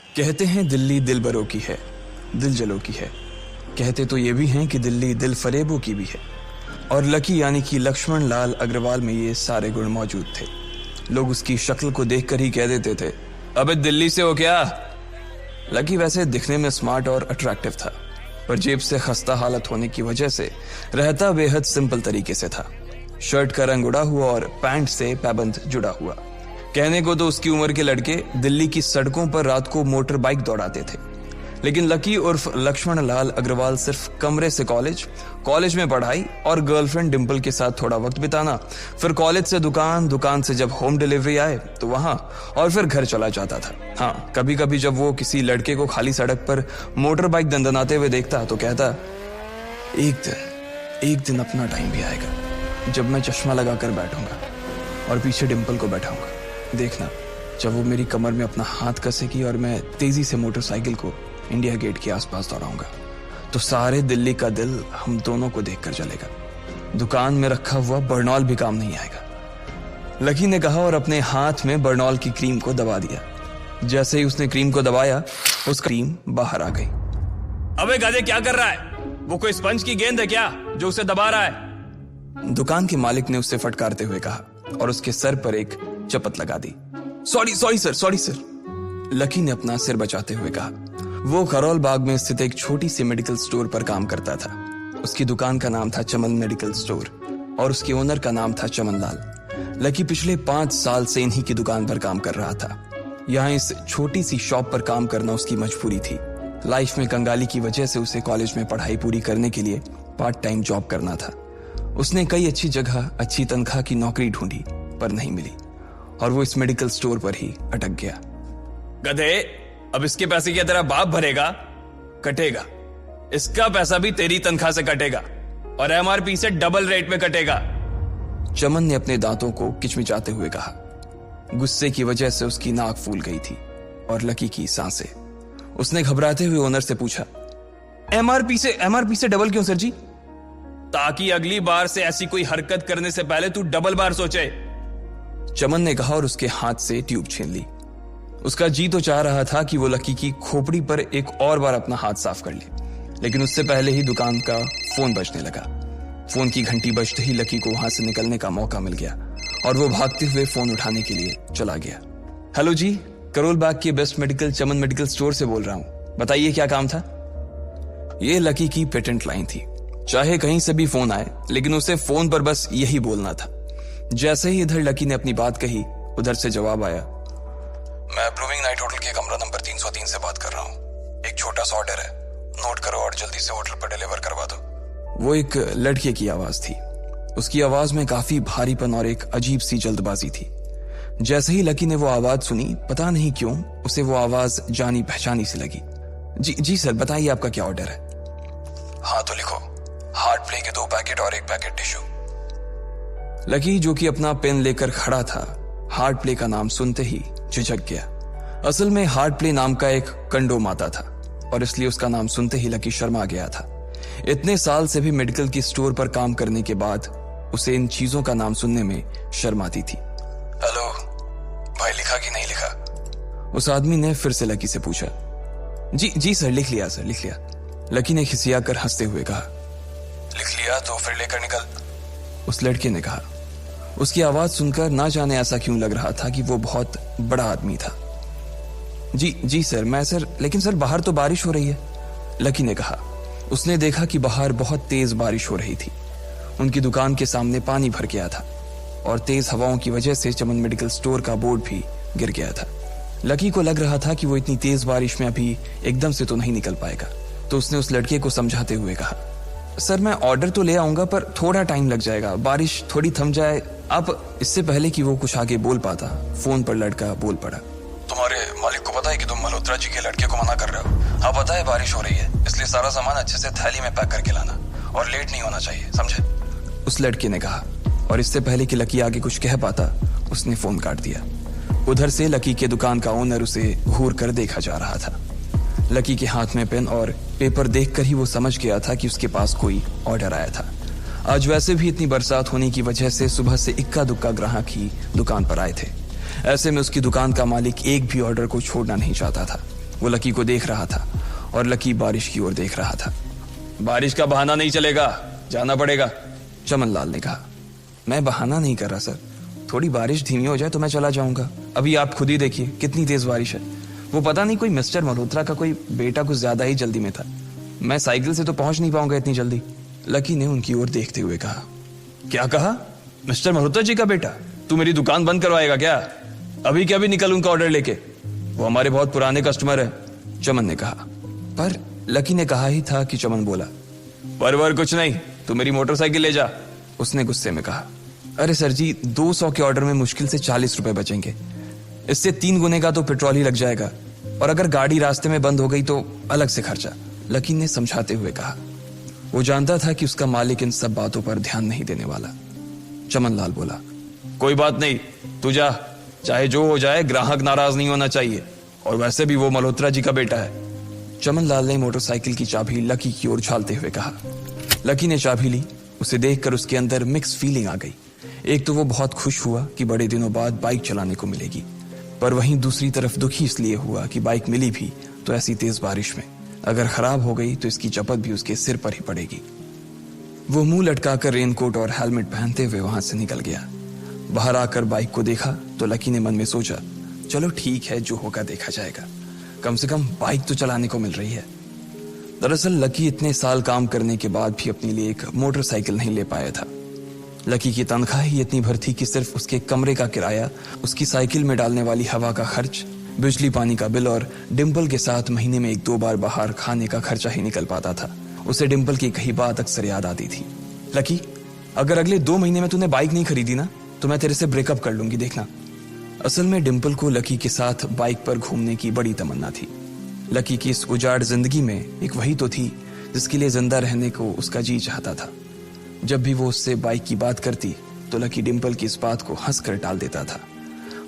कहते हैं दिल्ली दिल बरों की है, दिल जलों की है। कहते तो ये भी हैं कि दिल्ली दिल फरेबों की भी है। और लकी यानी कि लक्ष्मण लाल अग्रवाल में ये सारे गुण मौजूद थे। लोग उसकी शक्ल को देखकर ही कह देते थे, अबे दिल्ली से हो क्या? लकी वैसे दिखने में स्मार्ट और अट्रैक्टिव था, पर जेब से खस्ता हालत होने की वजह से रहता बेहद सिंपल तरीके से था। शर्ट का रंग उड़ा हुआ और पैंट से पैबंद जुड़ा हुआ। कहने को तो उसकी उम्र के लड़के दिल्ली की सड़कों पर रात को मोटर बाइक दौड़ाते थे, लेकिन लकी उर्फ लक्ष्मण लाल अग्रवाल सिर्फ कमरे से कॉलेज में पढ़ाई और गर्लफ्रेंड डिंपल के साथ थोड़ा वक्त बिताना, फिर कॉलेज से दुकान, दुकान से जब होम डिलीवरी आए तो वहां, और फिर घर चला जाता था। हाँ, कभी कभी जब वो किसी लड़के को खाली सड़क पर मोटर बाइक दंदनाते हुए देखता तो कहता, एक दिन अपना टाइम भी आएगा जब मैं चश्मा लगाकर बैठूंगा और पीछे डिंपल को बैठाऊंगा। देखना, जब वो मेरी कमर में अपना हाथ कसेगी और मैं तेजी से मोटरसाइकिल को इंडिया गेट के आसपास दौड़ाऊंगा, तो सारे दिल्ली का दिल हम दोनों को देखकर जलेगा। दुकान में रखा हुआ बर्नॉल भी काम नहीं आएगा। लकी ने कहा और अपने हाथ में बर्नॉल की क्रीम को दबा दिया। जैसे ही उसने क्रीम को दबाया, उसका क्रीम बाहर आ गई। अबे गधे, क्या कर रहा है? वो कोई स्पंज की गेंद है क्या जो उसे दबा रहा है? दुकान के मालिक ने उससे फटकारते हुए कहा और उसके सर पर एक चपत लगा दी। Sorry sir. लकी ने अपना सिर बचाते हुए कहा। वो खरौल बाग में स्थित एक छोटी सी मेडिकल स्टोर पर काम करता था। उसकी दुकान का नाम था चमन मेडिकल स्टोर और उसके ओनर का नाम था चमन लाल। लकी पिछले 5 साल से इन्हीं की दुकान पर काम कर रहा था। यहाँ इस छोटी सी शॉप पर काम करना उसकी मजबूरी थी। लाइफ में कंगाली की वजह से उसे कॉलेज में पढ़ाई पूरी करने के लिए पार्ट टाइम जॉब करना था। उसने कई अच्छी जगह अच्छी तनख्वाह की नौकरी ढूंढी पर नहीं मिली और वो इस मेडिकल स्टोर पर ही अटक गया। गधे, अब इसके पैसे क्या तेरा बाप भरेगा? कटेगा। इसका पैसा भी तेरी तनख्वाह से कटेगा और एमआरपी से डबल रेट में कटेगा। चमन ने अपने दांतों को किचमिचाते हुए कहा। गुस्से की वजह से उसकी नाक फूल गई थी और लकी की सांसें। उसने घबराते हुए ओनर से पूछा, एमआरपी से डबल क्यों सर जी? ताकि अगली बार से ऐसी कोई हरकत करने से पहले तू डबल बार सोचे। चमन ने कहा और उसके हाथ से ट्यूब छीन ली। उसका जी तो चाह रहा था कि वो लकी की खोपड़ी पर एक और बार अपना हाथ साफ कर ले, लेकिन उससे पहले ही दुकान का फोन बजने लगा। फोन की घंटी बजते ही लकी को वहां से निकलने का मौका मिल गया और वो भागते हुए फोन उठाने के लिए चला गया। हेलो जी, करोल बाग के बेस्ट मेडिकल चमन मेडिकल स्टोर से बोल रहा हूं, बताइए क्या काम था? ये लकी की पेटेंट लाइन थी। चाहे कहीं से भी फोन आए, लेकिन उसे फोन पर बस यही बोलना था। जैसे ही इधर लकी ने अपनी बात कही, उधर से जवाब आया, मैं ब्लूमिंग नाइट होटल के कमरा नंबर 303 से बात कर रहा हूँ। एक छोटा सा ऑर्डर है, नोट करो और जल्दी से होटल पर डिलीवर करवा दो। वो एक लड़के की आवाज थी। उसकी आवाज में काफी भारीपन और एक अजीब सी जल्दबाजी थी। जैसे ही लकी ने वो आवाज सुनी, पता नहीं क्यों उसे वो आवाज जानी पहचानी सी लगी। जी सर, बताइए आपका क्या ऑर्डर है? हाँ तो लिखो, हार्ट प्ले के 2 पैकेट और 1 पैकेट टिश्यू। लकी, जो कि अपना पेन लेकर खड़ा था, हार्ट प्ले का नाम सुनते ही झिझक गया। असल में हार्ट प्ले नाम का एक कंडोम आता था और इसलिए उसका नाम सुनते ही लकी शर्मा गया था। इतने साल से भी मेडिकल की स्टोर पर काम करने के बाद उसे इन चीजों का नाम सुनने में शर्म आती थी। हेलो भाई, लिखा कि नहीं लिखा? उस आदमी ने फिर से लकी से पूछा। जी सर, लिख लिया सर, लिख लिया। लकी ने खिसिया कर हंसते हुए कहा। लिख लिया तो फिर लेकर निकल, उस लड़के ने कहा। उसकी आवाज सुनकर ना जाने ऐसा क्यों लग रहा था कि वो बहुत बड़ा आदमी था। जी सर, मैं सर, लेकिन सर बाहर तो बारिश हो रही है, लकी ने कहा। उसने देखा कि बाहर बहुत तेज बारिश हो रही थी। उनकी दुकान के सामने पानी भर गया था और तेज हवाओं की वजह से चमन मेडिकल स्टोर का बोर्ड भी गिर गया था। लकी को लग रहा था कि वो इतनी तेज बारिश में अभी एकदम से तो नहीं निकल पाएगा, तो उसने उस लड़के को समझाते हुए कहा, सर मैं ऑर्डर तो ले आऊंगा पर थोड़ा टाइम लग जाएगा, बारिश थोड़ी थम जाए आप। इससे पहले कि वो कुछ आगे बोल पाता, फोन पर लड़का बोल पड़ा। तुम्हारे मालिक को पता है कि तुम मल्होत्रा जी के लड़के को मना कर रहे हो? हाँ पता है, बारिश हो रही है, इसलिए सारा सामान अच्छे से थैली में पैक करके लाना और लेट नहीं होना चाहिए, समझे? उस लड़के ने कहा और इससे पहले कि लकी आगे कुछ कह पाता, उसने फोन काट दिया। उधर से लकी के दुकान का ओनर उसे घूर कर देखा जा रहा था। लकी के हाथ में पेन और पेपर देखकर ही वो समझ गया था कि उसके पास कोई ऑर्डर आया था। आज वैसे भी इतनी बरसात होने की वजह से सुबह से इक्का दुक्का ग्राहक ही दुकान पर आए थे। ऐसे में उसकी दुकान का मालिक एक भी ऑर्डर को छोड़ना नहीं चाहता था। वो लकी को देख रहा था और लकी बारिश की ओर देख रहा था। बारिश का बहाना नहीं चलेगा, जाना पड़ेगा, चमन लाल ने कहा। मैं बहाना नहीं कर रहा सर, थोड़ी बारिश धीमी हो जाए तो मैं चला जाऊंगा। अभी आप खुद ही देखिए कितनी तेज बारिश है। वो पता नहीं कोई मिस्टर मल्होत्रा का कोई बेटा कुछ ज्यादा ही जल्दी में था। मैं साइकिल से तो पहुंच नहीं पाऊंगा इतनी जल्दी। लकी ने उनकी ओर देखते हुए कहा। क्या कहा? मिस्टर मल्होत्रा जी का बेटा? तू मेरी दुकान बंद करवाएगा क्या? अभी क्या भी निकल उनका ऑर्डर लेके, वो हमारे बहुत पुराने कस्टमर है, चमन ने कहा। पर लकी ने कहा ही था कि चमन बोला। परवर कुछ नहीं, तू मेरी मोटरसाइकिल ले जा, उसने गुस्से में कहा। अरे सर जी, 200 के ऑर्डर में मुश्किल से 40 रुपए बचेंगे, इससे 3 गुने का तो पेट्रोल ही लग जाएगा, और अगर गाड़ी रास्ते में बंद हो गई तो अलग से खर्चा, लकी ने समझाते हुए कहा। वो जानता था कि उसका मालिक इन सब बातों पर ध्यान नहीं देने वाला। चमन लाल बोला। कोई बात नहीं, तू जा, चाहे जो हो जाए ग्राहक नाराज नहीं होना चाहिए, और वैसे भी वो मल्होत्रा जी का बेटा है। चमन लाल ने मोटरसाइकिल की चाबी लकी की ओर उछालते हुए कहा। लकी ने चाबी ली। उसे देखकर उसके अंदर मिक्स फीलिंग आ गई। एक तो वो बहुत खुश हुआ कि बड़े दिनों बाद बाइक चलाने को मिलेगी, पर वहीं दूसरी तरफ दुखी इसलिए हुआ कि बाइक मिली भी तो ऐसी तेज बारिश में, अगर खराब हो गई तो इसकी चपत भी उसके सिर पर ही पड़ेगी। वो मुंह लटकाकर रेनकोट और हेलमेट पहनते हुए वहां से निकल गया। बाहर आकर बाइक को देखा तो लकी ने मन में सोचा, चलो ठीक है, जो होगा देखा जाएगा, कम से कम बाइक तो चलाने को मिल रही है। दरअसल लकी इतने साल काम करने के बाद भी अपने लिए एक मोटरसाइकिल नहीं ले पाया था। लकी की तनख्वाह ही इतनी भर थी कि सिर्फ उसके कमरे का किराया, उसकी साइकिल में डालने वाली हवा का खर्च, बिजली पानी का बिल और डिम्पल के साथ महीने में 1-2 बार बाहर खाने का खर्चा ही निकल पाता था। उसे डिम्पल की कही बात अक्सर याद आती थी। लकी, अगर अगले 2 महीने में तूने बाइक नहीं खरीदी ना तो मैं तेरे से ब्रेकअप कर लूंगी, देखना। असल में डिम्पल को लकी के साथ बाइक पर घूमने की बड़ी तमन्ना थी। लकी की इस उजाड़ जिंदगी में एक वही तो थी जिसके लिए जिंदा रहने को उसका जी चाहता था। जब भी वो उससे बाइक की बात करती तो लकी डिम्पल की इस बात को हंसकर टाल देता था।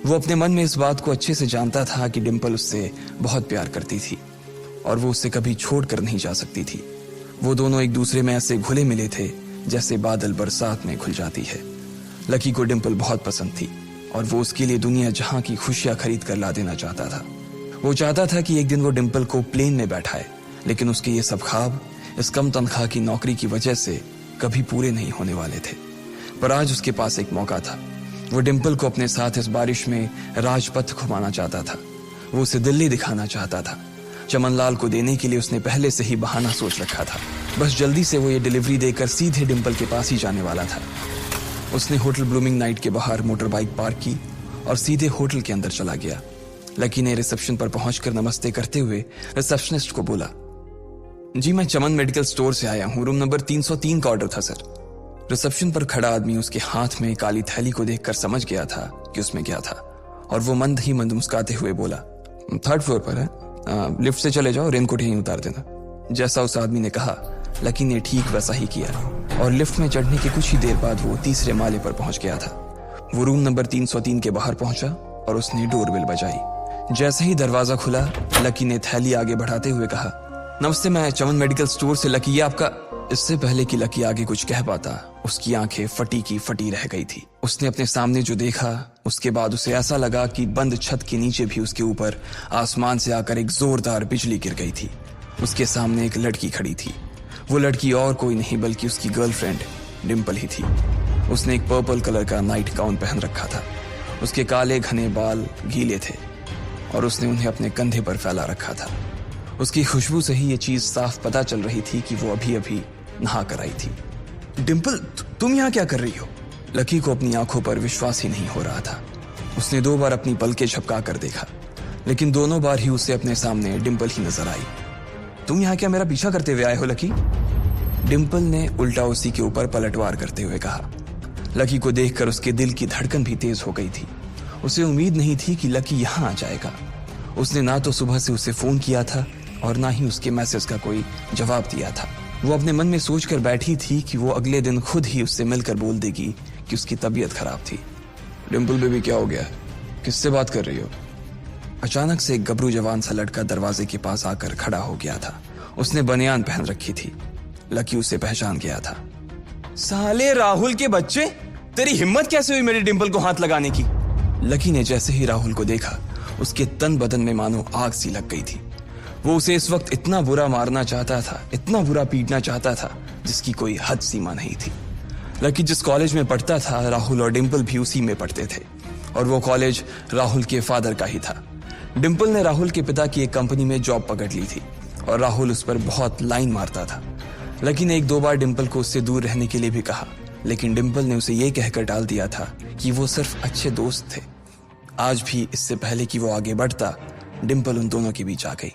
वो अपने मन में इस बात को अच्छे से जानता था कि डिम्पल उससे बहुत प्यार करती थी और वो उससे कभी छोड़कर नहीं जा सकती थी। वो दोनों एक दूसरे में ऐसे घुले मिले थे जैसे बादल बरसात में घुल जाती है। लकी को डिम्पल बहुत पसंद थी और वो उसके लिए दुनिया जहां की खुशियां खरीद कर ला देना चाहता था। वो चाहता था कि एक दिन वो डिम्पल को प्लेन में बैठाए, लेकिन उसके ये सब ख्वाब इस कम तनख्वाह की नौकरी की वजह से कभी पूरे नहीं होने वाले थे। पर आज उसके पास एक मौका था। वो डिम्पल को अपने साथ इस बारिश में राजपथ घुमाना चाहता था। वो उसे दिल्ली दिखाना चाहता था। चमन लाल को देने के लिए उसने पहले से ही बहाना सोच रखा था। बस जल्दी से वो ये डिलीवरी देकर सीधे डिम्पल के पास ही जाने वाला था। उसने होटल ब्लूमिंग नाइट के बाहर मोटर बाइक पार्क की और सीधे होटल के अंदर चला गया। लकी ने रिसेप्शन पर पहुंचकर नमस्ते करते हुए रिसेप्शनिस्ट को बोला, जी मैं चमन मेडिकल स्टोर से आया हूं, रूम नंबर 303 का ऑर्डर था सर। रिसेप्शन पर खड़ा आदमी उसके हाथ में काली थैली को देखकर समझ गया था कि उसमें क्या था और वो मंद ही मंद मुस्कुराते हुए बोला, 3rd फ्लोर पर है, लिफ्ट से चले जाओ, रेनकोट यहीं उतार देना। जैसा उस आदमी ने कहा लकी ने ठीक वैसा ही किया और लिफ्ट में चढ़ने के कुछ ही देर बाद वो 3रे माले पर पहुंच गया था। वो रूम नंबर 303 के बाहर पहुंचा और उसने डोरबेल बजाई। जैसे ही दरवाजा खुला लकी ने थैली आगे बढ़ाते हुए कहा, नमस्ते, मैं चमन मेडिकल स्टोर से लकी, ये आपका। इससे पहले कि लकी आगे कुछ कह पाता उसकी आंखें फटी की फटी रह गई थी। उसने अपने सामने जो देखा उसके बाद उसे ऐसा लगा कि बंद छत के नीचे भी उसके ऊपर आसमान से आकर एक जोरदार बिजली गिर गई थी। उसके सामने एक लड़की खड़ी थी। वो लड़की और कोई नहीं बल्कि उसकी गर्लफ्रेंड डिम्पल ही थी। उसने एक पर्पल कलर का नाइट गाउन पहन रखा था। उसके काले घने बाल गीले थे और उसने उन्हें अपने कंधे पर फैला रखा था। उसकी खुशबू से ही ये चीज साफ पता चल रही थी कि वो अभी अभी नहा कर आई थी। डिम्पल, तुम यहाँ क्या कर रही हो? लकी को अपनी आंखों पर विश्वास ही नहीं हो रहा था। उसने 2 बार अपनी पलकें झपका कर देखा, लेकिन दोनों बार ही उसे अपने सामने डिम्पल ही नजर आई। तुम यहाँ क्या मेरा पीछा करते हुए आए हो लकी? डिम्पल ने उल्टा उसी के ऊपर पलटवार करते हुए कहा। लकी को देखकर उसके दिल की धड़कन भी तेज हो गई थी। उसे उम्मीद नहीं थी कि लकी यहाँ आ जाएगा। उसने ना तो सुबह से उसे फोन किया था और ना ही उसके मैसेज का कोई जवाब दिया था। वो अपने मन में सोचकर बैठी थी कि वो अगले दिन खुद ही उससे मिलकर बोल देगी कि उसकी तबीयत खराब थी। डिम्पल बेबी, क्या हो गया? किससे बात कर रही हो? अचानक से एक गबरू जवान सा लड़का दरवाजे के पास आकर खड़ा हो गया था। उसने बनियान पहन रखी थी। लकी उसे पहचान गया था। साले राहुल के बच्चे, तेरी हिम्मत कैसे हुई मेरी डिम्पल को हाथ लगाने की? लकी ने जैसे ही राहुल को देखा उसके तन बदन में मानो आग सी लग गई थी। वो उसे इस वक्त इतना बुरा मारना चाहता था, इतना बुरा पीटना चाहता था, जिसकी कोई हद सीमा नहीं थी। लकी जिस कॉलेज में पढ़ता था, राहुल और डिंपल भी उसी में पढ़ते थे, और वो कॉलेज राहुल के फादर का ही था। डिंपल ने राहुल के पिता की एक कंपनी में जॉब पकड़ ली थी और राहुल उस पर बहुत लाइन मारता था। लकी ने 1-2 बार डिंपल को उससे दूर रहने के लिए भी कहा, लेकिन डिंपल ने उसे ये कहकर टाल दिया था कि वो सिर्फ अच्छे दोस्त थे। आज भी इससे पहले कि वो आगे बढ़ता, डिंपल उन दोनों के बीच आ गई।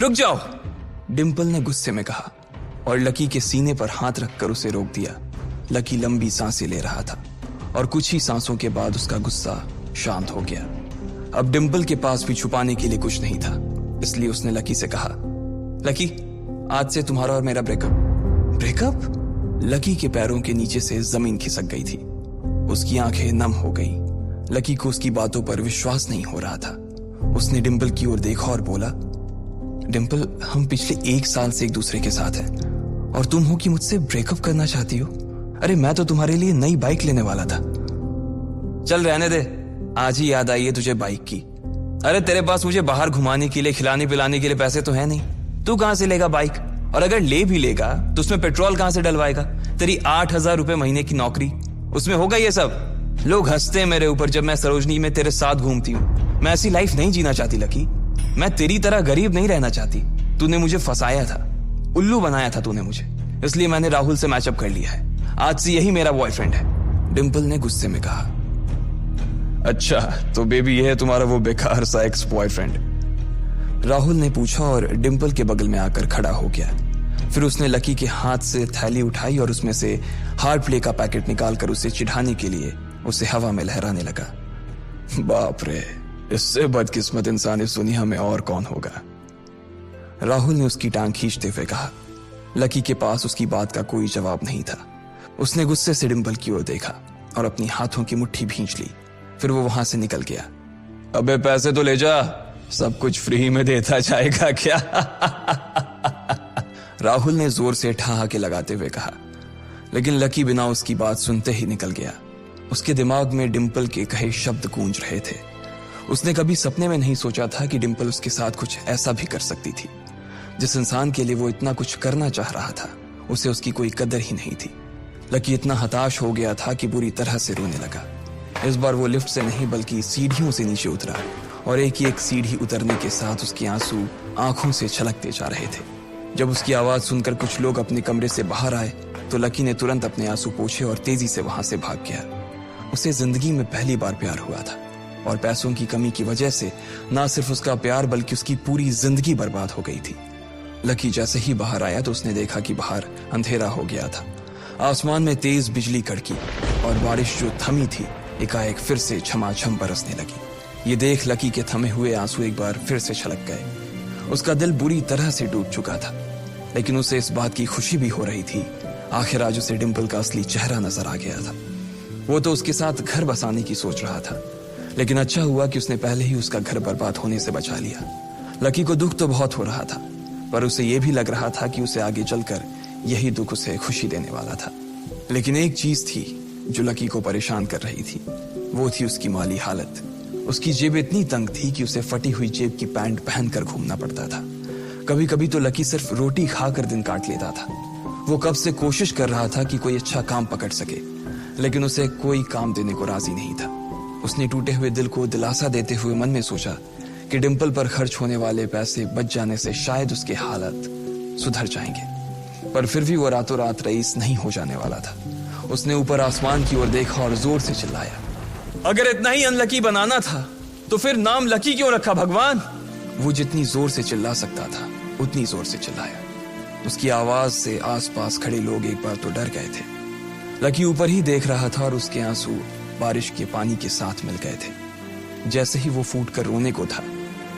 रुक जाओ, डिंपल ने गुस्से में कहा और लकी के सीने पर हाथ रखकर उसे रोक दिया। लकी लंबी सांसें ले रहा था और कुछ ही सांसों के बाद उसका गुस्सा शांत हो गया। अब डिंपल के पास भी छुपाने के लिए कुछ नहीं था, इसलिए उसने लकी से कहा, लकी, आज से तुम्हारा और मेरा ब्रेकअप। ब्रेकअप? लकी के पैरों के नीचे से जमीन खिसक गई थी। उसकी आंखें नम हो गईं। लकी को उसकी बातों पर विश्वास नहीं हो रहा था। उसने डिंपल की ओर देखा और बोला, डिंपल, हम पिछले 1 साल से एक दूसरे के साथ हैं और तुम हो कि मुझसे ब्रेकअप करना चाहती हो? अरे मैं तो तुम्हारे लिए नई बाइक लेने वाला था। चल रहने दे, आज ही याद आई है तुझे बाइक की। अरे तेरे पास मुझे बाहर घुमाने के लिए, खिलाने पिलाने के लिए पैसे तो है नहीं। तू कहां से लेगा बाइक? और अगर ले भी लेगा तो उसमें पेट्रोल कहां से डलवाएगा? तेरी 8,000 रुपए महीने की नौकरी, उसमें होगा ये सब? लोग हंसते हैं मेरे ऊपर जब मैं सरोजनी में तेरे साथ घूमती हूँ। मैं ऐसी लाइफ नहीं जीना चाहती लकी। मैं तेरी तरह गरीब नहीं रहना चाहती। तूने मुझे फंसाया था, उल्लू बनाया था तूने मुझे, इसलिए मैंने राहुल से मैचअप कर लिया है। आज से यही मेरा बॉयफ्रेंड है। डिंपल ने गुस्से में कहा। अच्छा, तो बेबी ये है तुम्हारा वो बेकार सा एक्स बॉयफ्रेंड? राहुल ने पूछा और डिंपल के बगल में आकर खड़ा हो गया। फिर उसने लकी के हाथ से थैली उठाई और उसमें से हार्ड प्ले का पैकेट निकालकर उसे चिढ़ाने के लिए उसे हवा में लहराने लगा। बाप रे, इससे बदकिस्मत इंसान इस दुनिया में और कौन होगा? राहुल ने उसकी टांग खींचते हुए कहा। लकी के पास उसकी बात का कोई जवाब नहीं था। उसने गुस्से से डिंपल की ओर देखा और अपनी हाथों की मुट्ठी भींच ली। फिर वो वहां से निकल गया। अबे पैसे तो ले जा, सब कुछ फ्री में देता जाएगा क्या? राहुल ने जोर से ठहाके लगाते हुए कहा, लेकिन लकी बिना उसकी बात सुनते ही निकल गया। उसके दिमाग में डिंपल के कहे शब्द गूंज रहे थे। उसने कभी सपने में नहीं सोचा था कि डिंपल उसके साथ कुछ ऐसा भी कर सकती थी। जिस इंसान के लिए वो इतना कुछ करना चाह रहा था, उसे उसकी कोई कदर ही नहीं थी। लकी इतना हताश हो गया था कि बुरी तरह से रोने लगा। इस बार वो लिफ्ट से नहीं बल्कि सीढ़ियों से नीचे उतरा और एक सीढ़ी उतरने के साथ उसके आंसू आंखों से छलकते जा रहे थे। जब उसकी आवाज सुनकर कुछ लोग अपने कमरे से बाहर आए तो लकी ने तुरंत अपने आंसू पोंछे और तेजी से वहां से भाग गया। उसे जिंदगी में पहली बार प्यार हुआ था और पैसों की कमी की वजह से ना सिर्फ उसका प्यार बल्कि उसकी पूरी जिंदगी बर्बाद हो गई थी। लकी जैसे ही बाहर आया तो उसने देखा कि बाहर अंधेरा हो गया था। आसमान में तेज बिजली कड़की और बारिश जो थमी थी एकाएक फिर से झमाझम बरसने लगी। ये देख लकी के थमे हुए आंसू एक बार फिर से छलक गए। उसका दिल बुरी तरह से टूट चुका था, लेकिन उसे इस बात की खुशी भी हो रही थी। आखिर आज उसे डिंपल का असली चेहरा नजर आ गया था। वो तो उसके साथ घर बसाने की सोच रहा था, लेकिन अच्छा हुआ कि उसने पहले ही उसका घर बर्बाद होने से बचा लिया। लकी को दुख तो बहुत हो रहा था, पर उसे यह भी लग रहा था कि उसे आगे चलकर यही दुख उसे खुशी देने वाला था। लेकिन एक चीज थी जो लकी को परेशान कर रही थी, वो थी उसकी माली हालत। उसकी जेब इतनी तंग थी कि उसे फटी हुई जेब की पैंट पहनकर घूमना पड़ता था। कभी कभी तो लकी सिर्फ रोटी खाकर दिन काट लेता था। वो कब से कोशिश कर रहा था कि कोई अच्छा काम पकड़ सके, लेकिन उसे कोई काम देने को राजी नहीं था। उसने टूटे हुए दिल को दिलासा देते हुए मन में सोचा कि डिंपल पर खर्च होने वाले पैसे बच जाने से शायद उसके हालत सुधर जाएंगे, पर फिर भी वो रातों रात रईस नहीं हो जाने वाला था। उसने ऊपर आसमान की ओर देखा और जोर से चिल्लाया, अगर इतना ही अनलकी बनाना था तो फिर नाम लकी क्यों रखा भगवान? वो जितनी जोर से चिल्ला सकता था उतनी जोर से चिल्लाया। उसकी आवाज से आसपास खड़े लोग एक बार तो डर गए थे। लकी ऊपर ही देख रहा था और उसके आंसू बारिश के पानी के साथ मिल गए थे। जैसे ही वो फूट कर रोने को था,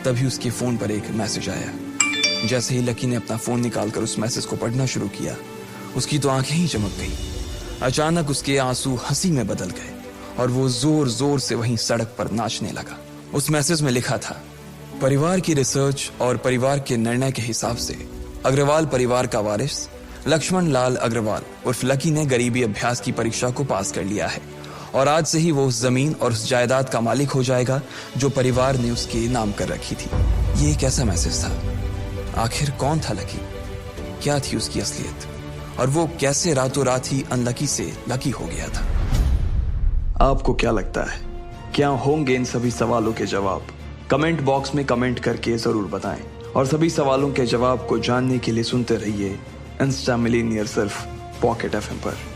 तभी उसके फोन पर एक मैसेज आया। जैसे ही लकी ने अपना फोन निकालकर उस मैसेज को पढ़ना शुरू किया, उसकी तो आंखें ही चमक गई। अचानक उसके आंसू हंसी में बदल गए और वो जोर जोर से वहीं सड़क पर नाचने लगा। उस मैसेज में लिखा था, परिवार की रिसर्च और परिवार के निर्णय के हिसाब से अग्रवाल परिवार का वारिस लक्ष्मण लाल अग्रवाल उर्फ लकी ने गरीबी अभ्यास की परीक्षा को पास कर लिया है और आज से ही वो उस जमीन और उस जायदाद का मालिक हो जाएगा जो परिवार ने उसके नाम कर रखी थी। ये एक ऐसा मैसेज था आखिर कौन था लकी? क्या थी उसकी असलियत? और वो कैसे रातों रात ही अनलकी से लकी हो गया था? आपको क्या लगता है, क्या होंगे इन सभी सवालों के जवाब? कमेंट बॉक्स में कमेंट करके जरूर बताएं। और सभी सवालों के जवाब को जानने के लिए सुनते रहिए इंस्टा मिलीनियर सिर्फ पॉकेट FM पर।